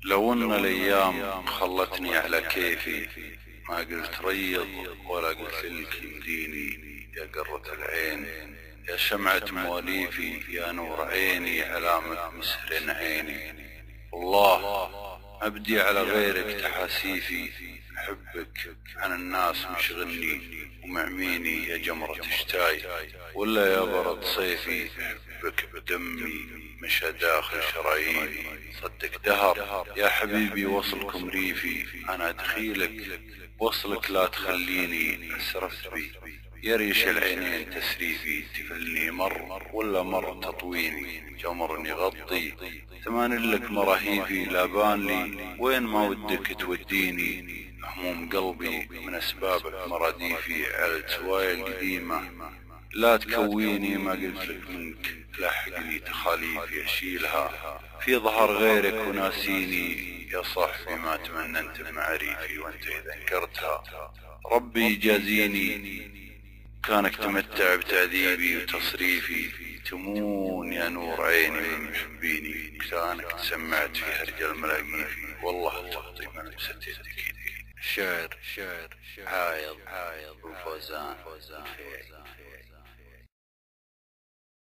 لو ان الايام خلتني على كيفي، ما قلت ريض ولا قلت لك يمديني. يا قرة العين يا شمعة مواليفي، يا نور عيني علامة مسهر عيني. والله أبدي على غيرك تحاسيفي، أحبك عن الناس مشغلني ومعميني يا جمرة شتاي. ولا يا برد صيفي أحبك بدمي مشى داخل شراييني. صدق دهر يا حبيبي وصلكم ريفي، أنا دخيلك وصلك لا تخليني أسرفت بي. يا ريش العينين تسريفي، تفلني مر ولا مر تطويني. جمر يغطي ثمان لك مراهيفي، لا بان لي وين ما ودك توديني. هموم قلبي من اسبابك مراديفي، على السوايا القديمة لا تكويني. ما قلت لك منك لحقني تخاليفي اشيلها في ظهر غيرك وناسيني. يا صاحبي ما تمننت بمعاريفي، وانت اذا انكرتها ربي يجازيني. كانك تمتع بتعذيبي وتصريفي، تمون يا نور عيني من محبيني. كانك تسمعت في هرج الملاقيفي، والله تغطي ملبسة يدك. شعر عايض وفوزان.